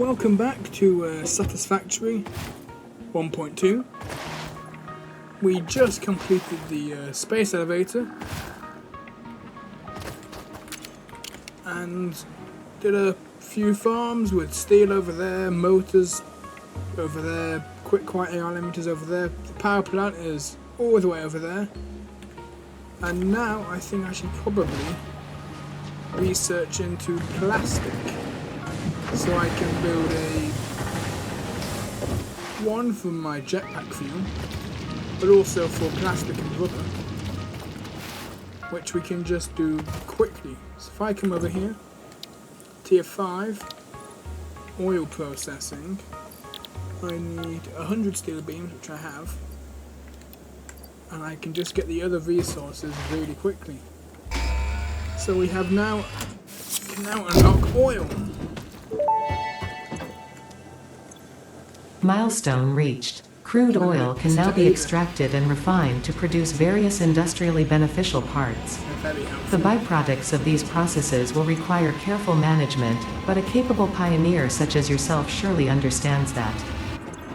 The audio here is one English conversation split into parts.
Welcome back to Satisfactory 1.2. We just completed the space elevator and did a few farms with steel over there, motors over there, quick quiet AI limiters over there. The power plant is all the way over there. And now I think I should probably research into plastic, so I can build one for my jetpack fuel, but also for plastic and rubber, which we can just do quickly. So if I come over here, tier 5, oil processing, I need 100 steel beams, which I have, and I can just get the other resources really quickly. So we have can now unlock oil. Milestone reached. Crude oil can now be extracted and refined to produce various industrially beneficial parts. The byproducts of these processes will require careful management, but a capable pioneer such as yourself surely understands that.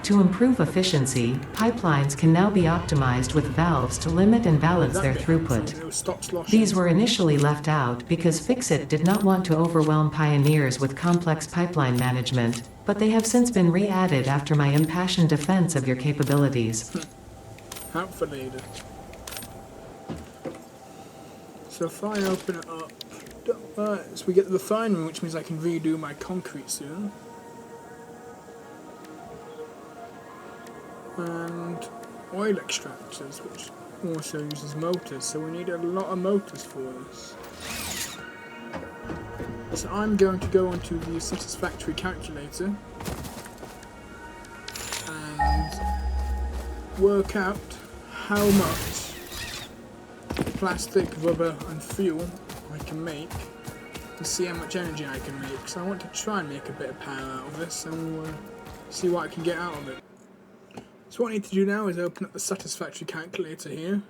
To improve efficiency, pipelines can now be optimized with valves to limit and balance their throughput. These were initially left out because Fixit did not want to overwhelm pioneers with complex pipeline management, but they have since been re-added after my impassioned defense of your capabilities. Hopefully. So if I open it up, so we get the refinery, which means I can redo my concrete soon. And oil extractors, which also uses motors, so we need a lot of motors for this. So I'm going to go onto the satisfactory calculator and work out how much plastic, rubber and fuel I can make and see how much energy I can make. So I want to try and make a bit of power out of this and see what I can get out of it. So what I need to do now is open up the satisfactory calculator here.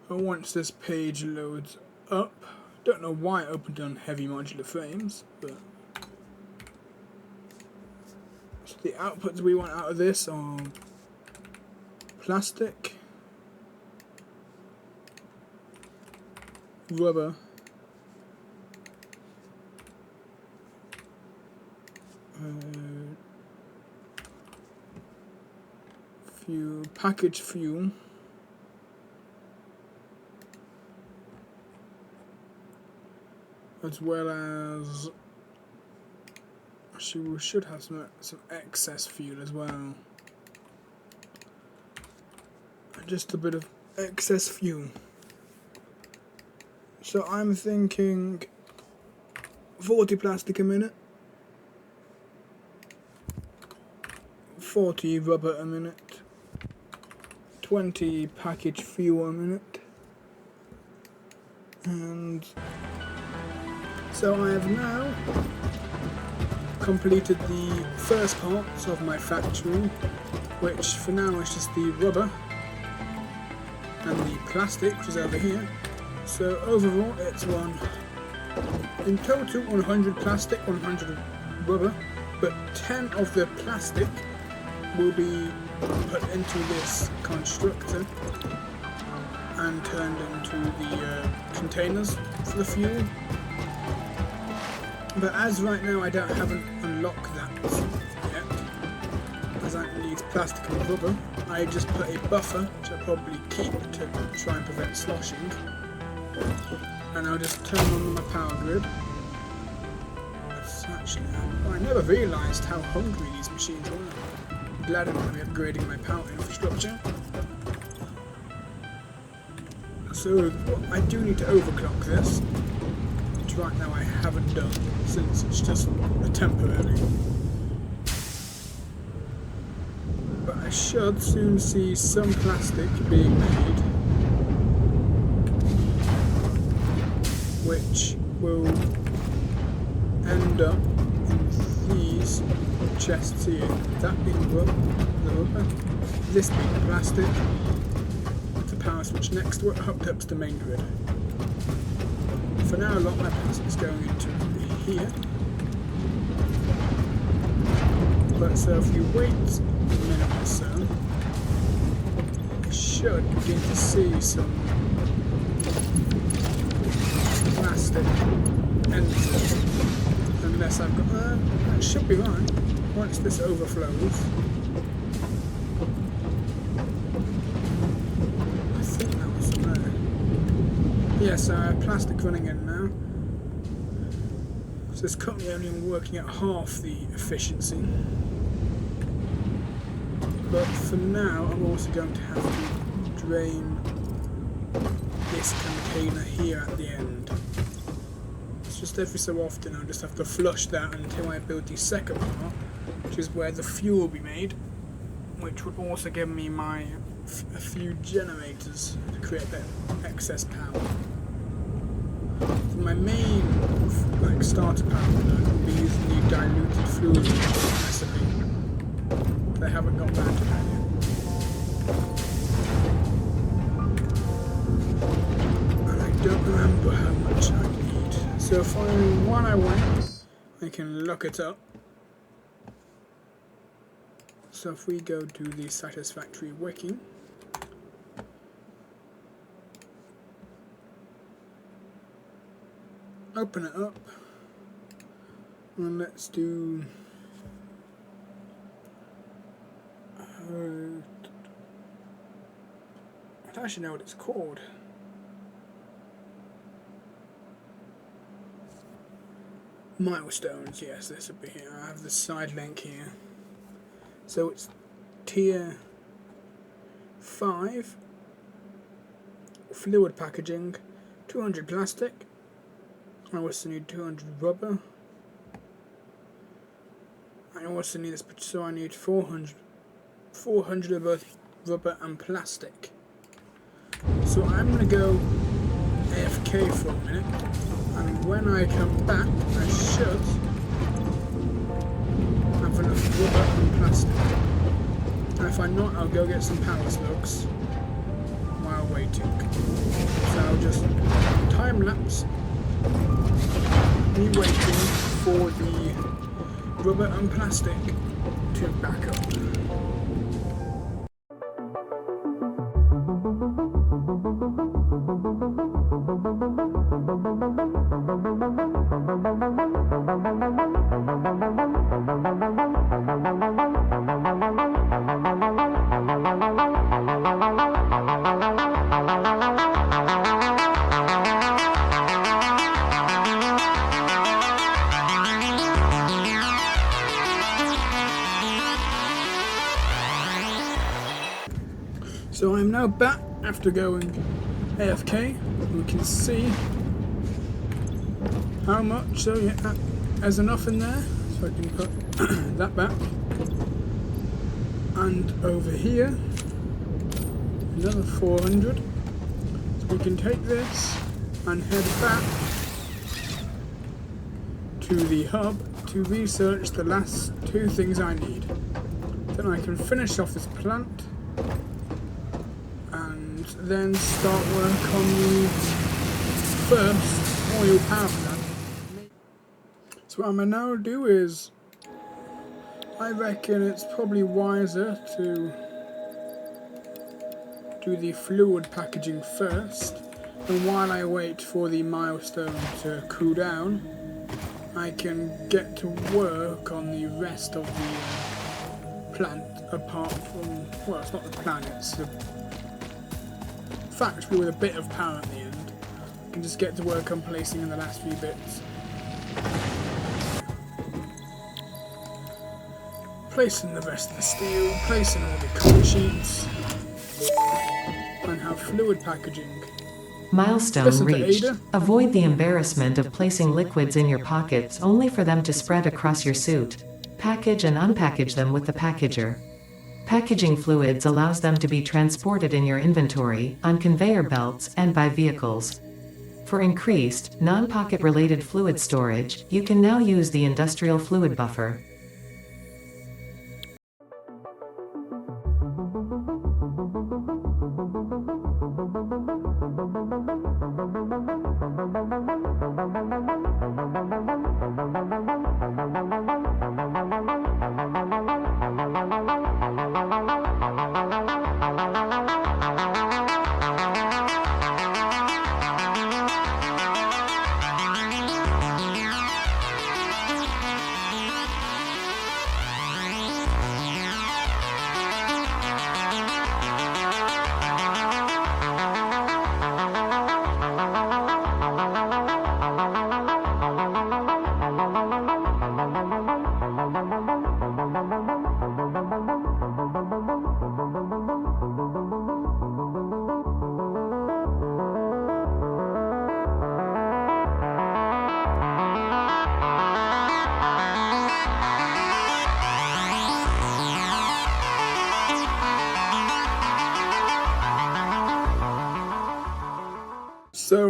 And once this page loads up, don't know why it opened on heavy modular frames, but so the outputs we want out of this are plastic, rubber, packaged fuel, as well as actually we should have some excess fuel as well, and just a bit of excess fuel. So I'm thinking 40 plastic a minute, 40 rubber a minute, 20 packaged fuel a minute, and so I have now completed the first parts of my factory, which for now is just the rubber and the plastic, which is over here. So overall it's in total 100 plastic, 100 rubber, but 10 of the plastic will be put into this constructor and turned into the containers for the fuel. But as right now I haven't unlocked that yet, as that needs plastic and rubber, I just put a buffer, which I'll probably keep to try and prevent sloshing, and I'll just turn on my power grid. I never realised how hungry these machines were. I'm glad I'm going to be upgrading my power infrastructure. So I do need to overclock this, which right now I haven't done since it's just a temporary. But I should soon see some plastic being made, which will end up in these chests here. That being the rubber, this being the plastic, the power switch next to it hooked up to the main grid. For now, a lot of my plastic is going into here. But so if we wait a minute or so, we should begin to see some plastic enter. Unless I've got... that should be right. Once this overflows. I think that was there. Yes, plastic running in now. So it's currently only working at half the efficiency. But for now, I'm also going to have to drain this container here at the end. It's just every so often I'll just have to flush that until I build the second part, which is where the fuel will be made, which would also give me a few generators to create that excess power. My main starter power will be using the diluted fuel recipe. They haven't got that to that yet. And I don't remember how much I need. So while I wait, I can look it up. So if we go to the satisfactory wiki, open it up, and let's do I don't actually know what it's called. Milestones, yes, this will be here. I have the side link here. So it's tier 5, fluid packaging, 200 plastic. I also need 200 rubber. I also need this, so I need 400 of both rubber and plastic. So I'm going to go AFK for a minute, and when I come back, I should have enough rubber and plastic. And if I'm not, I'll go get some power slugs while waiting. So I'll just time lapse me waiting for the rubber and plastic to back up. So I'm now back after going AFK. We can see how much, so yeah, there's enough in there, so I can put that back. And over here, another 400. So we can take this and head back to the hub to research the last 2 things I need. Then I can finish off this plant and then start work on the first oil power plant. So what I'm going to now do is, I reckon it's probably wiser to do the fluid packaging first, and while I wait for the milestone to cool down, I can get to work on the rest of the plant, apart from, well, it's not the plant, it's the factory with a bit of power at the end. I can just get to work on placing in the last few bits. Placing the rest of the steel, placing all the cover sheets, and have fluid packaging. Milestone Listen to reached. Ada. Avoid the embarrassment of placing liquids in your pockets only for them to spread across your suit. Package and unpackage them with the packager. Packaging fluids allows them to be transported in your inventory, on conveyor belts, and by vehicles. For increased, non-pocket related fluid storage, you can now use the industrial fluid buffer. So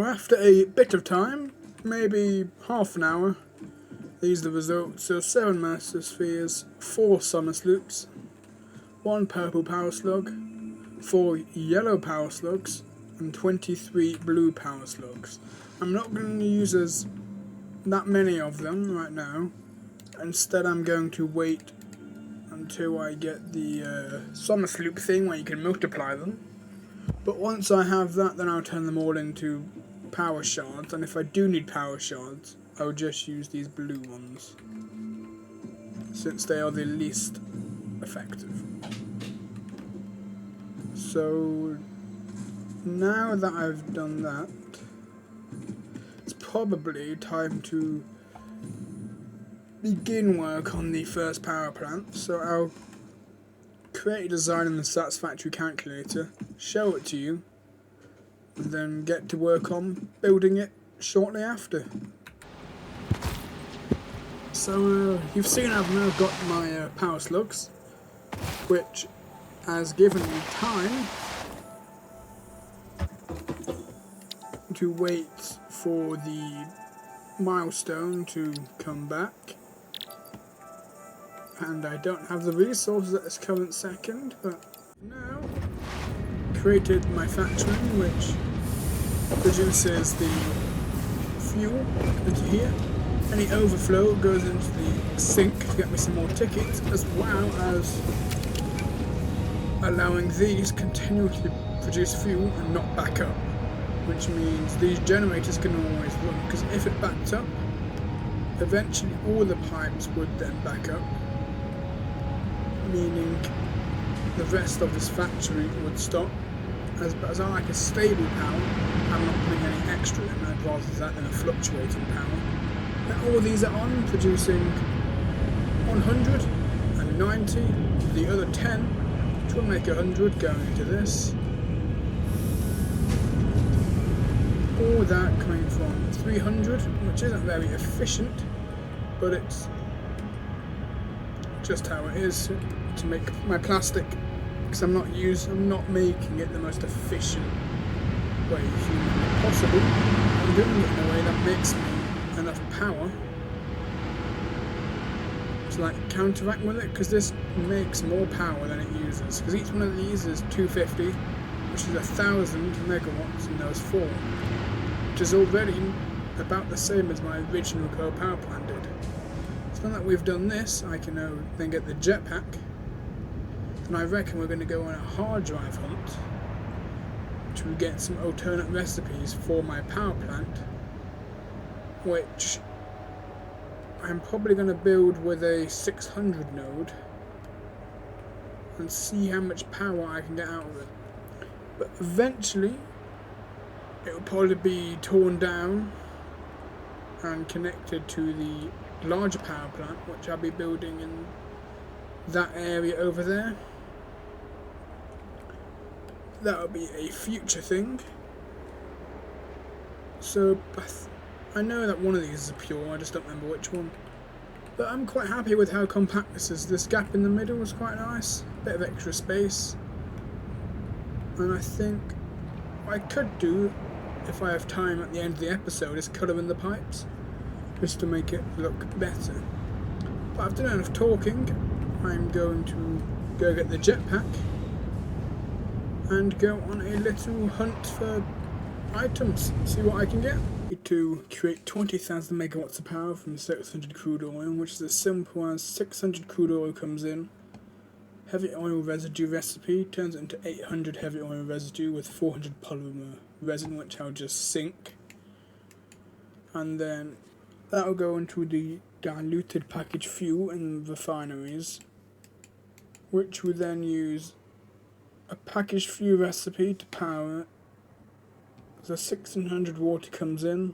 after a bit of time, maybe half an hour, these are the results. So 7 Master Spheres, 4 Summer Sloops, 1 Purple Power Slug, 4 Yellow Power Slugs, and 23 Blue Power Slugs. I'm not going to use that many of them right now. Instead I'm going to wait until I get the Summer Sloop thing where you can multiply them. But once I have that, then I'll turn them all into power shards, and if I do need power shards, I'll just use these blue ones, since they are the least effective. So now that I've done that, it's probably time to begin work on the first power plant. So I'll create a design in the satisfactory calculator, show it to you, and then get to work on building it shortly after. So you've seen I've now got my power slugs, which has given me time to wait for the milestone to come back. And I don't have the resources at this current second, but now created my factory, which produces the fuel that you hear. Any overflow goes into the sink to get me some more tickets, as well as allowing these continuously produce fuel and not back up, which means these generators can always run, because if it backed up, eventually all the pipes would then back up, meaning the rest of this factory would stop. As I like a stable power, I'm not putting any extra in, I'd rather that than a fluctuating power. Now all these are on, producing 190, the other 10, which will make 100 going into this. All that coming from 300, which isn't very efficient, but it's just how it is to make my plastic, because I'm not making it the most efficient way humanly possible. I'm doing it in a way that makes me enough power to counteract with it, because this makes more power than it uses, because each one of these is 250, which is 1,000 megawatts in those 4, which is already about the same as my original coal power plant did. So now that we've done this, I can now then get the jetpack, and I reckon we're going to go on a hard drive hunt to get some alternate recipes for my power plant, which I'm probably going to build with a 600 node and see how much power I can get out of it. But eventually it will probably be torn down and connected to the larger power plant, which I'll be building in that area over there. That'll be a future thing. So I know that one of these is pure, I just don't remember which one. But I'm quite happy with how compact this is. This gap in the middle is quite nice, bit of extra space. And I think what I could do, if I have time at the end of the episode, is colour in the pipes, just to make it look better. But I've done enough talking. I'm going to go get the jetpack and go on a little hunt for items, see what I can get. To create 20,000 megawatts of power from 600 crude oil, which is as simple as 600 crude oil comes in, heavy oil residue recipe turns it into 800 heavy oil residue with 400 polymer resin, which I'll just sink, and then that'll go into the diluted packaged fuel in refineries, which will then use a packaged fuel recipe to power it. So 1600 water comes in,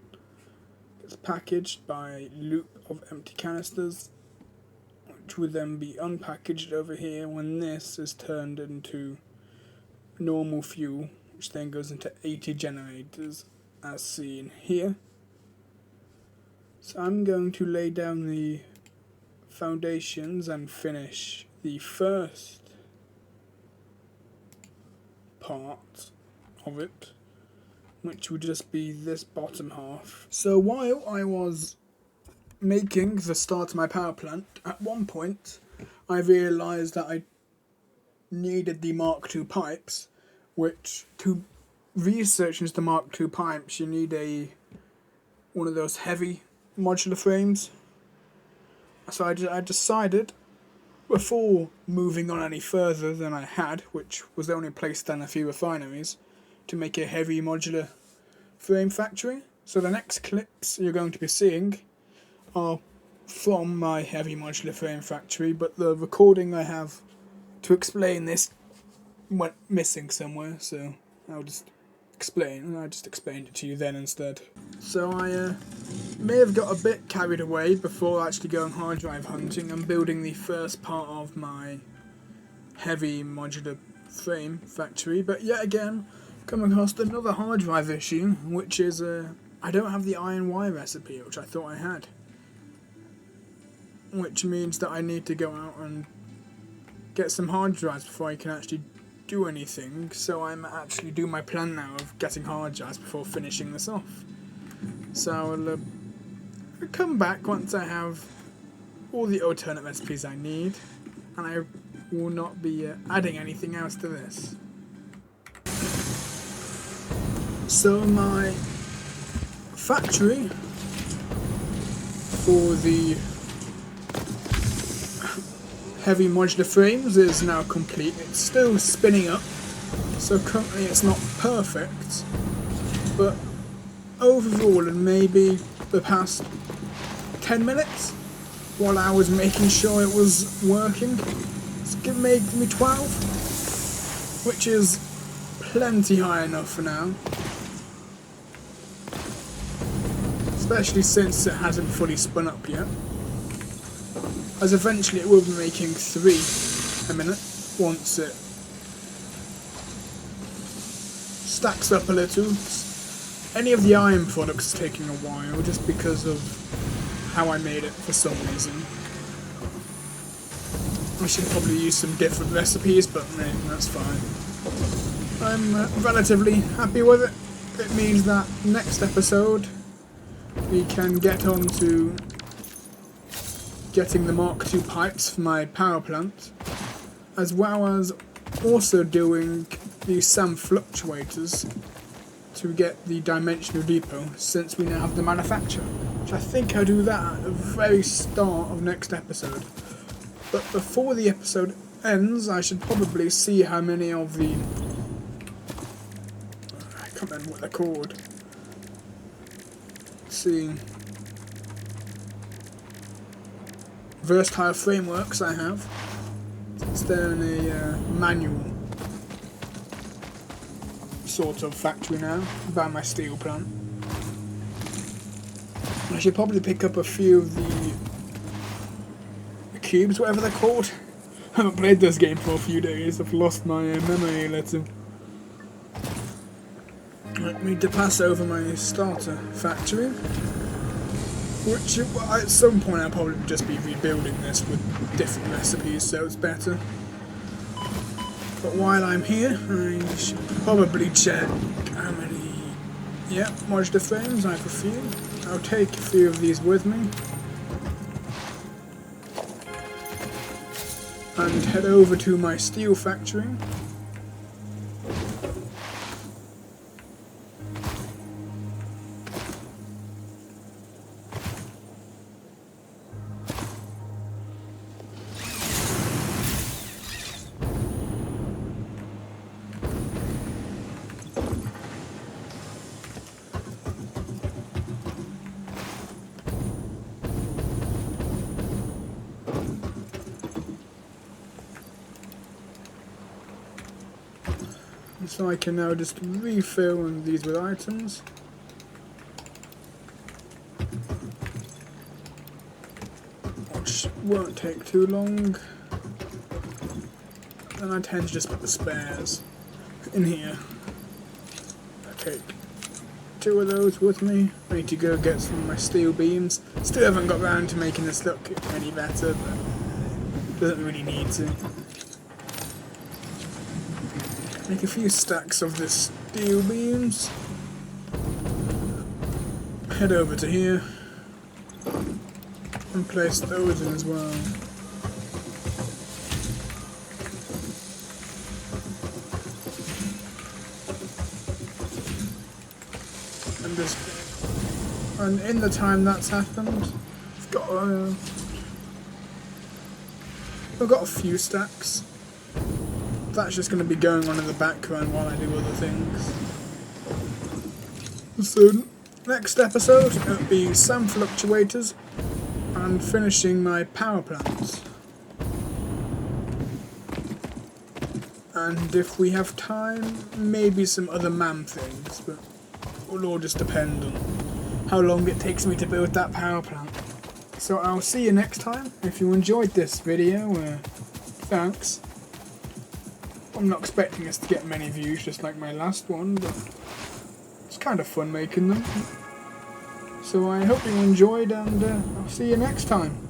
gets packaged by loop of empty canisters, which would then be unpackaged over here when this is turned into normal fuel, which then goes into 80 generators as seen here. So I'm going to lay down the foundations and finish the first part of it, which would just be this bottom half. So while I was making the start of my power plant, at one point I realised that I needed the Mark II pipes, which to research into the Mark II pipes you need one of those heavy modular frames. So I decided, before moving on any further than I had, which was only placed on a few refineries, to make a heavy modular frame factory. So the next clips you're going to be seeing are from my heavy modular frame factory, but the recording I have to explain this went missing somewhere, so I just explained it to you then instead. So I may have got a bit carried away before actually going hard drive hunting and building the first part of my heavy modular frame factory, but yet again come across another hard drive issue, which is I don't have the iron wire recipe, which I thought I had, which means that I need to go out and get some hard drives before I can actually do anything. So I'm actually doing my plan now of getting hard drives before finishing this off. So I'll come back once I have all the alternate recipes I need, and I will not be adding anything else to this. So my factory for the heavy modular frames is now complete. It's still spinning up, so currently it's not perfect, but overall in maybe the past 10 minutes while I was making sure it was working, it's making me 12, which is plenty high enough for now, especially since it hasn't fully spun up yet, as eventually it will be making 3 a minute once it stacks up a little. Any of the iron products is taking a while just because of how I made it for some reason. I should probably use some different recipes, but that's fine. I'm relatively happy with it. It means that next episode we can get on to getting the Mark II pipes for my power plant, as well as also doing the SAM fluctuators to get the dimensional depot, since we now have the manufacturer, which I think I'll do that at the very start of next episode. But before the episode ends, I should probably see how many of the, I can't remember what they're called, let's see, versatile frameworks I have. It's there in a manual sort of factory now, by my steel plant. I should probably pick up a few of the cubes, whatever they're called. I haven't played this game for a few days, I've lost my memory a little. I need to pass over my starter factory, which at some point I'll probably just be rebuilding this with different recipes, so it's better. But while I'm here, I should probably check how many, modular frames I have a few. I'll take a few of these with me and head over to my steel factory. So I can now just refill these with items. which won't take too long. And I tend to just put the spares in here. I take 2 of those with me. I need to go get some of my steel beams. Still haven't got round to making this look any better, but doesn't really need to. Make a few stacks of the steel beams. Head over to here and place those in as well. And in the time that's happened, I've got a few stacks. That's just going to be going on in the background while I do other things. So next episode it'll be sand fluctuators and finishing my power plants. And if we have time, maybe some other MAM things, but it will all just depend on how long it takes me to build that power plant. So I'll see you next time. If you enjoyed this video, thanks. I'm not expecting us to get many views just like my last one, but it's kind of fun making them. So I hope you enjoyed, and I'll see you next time.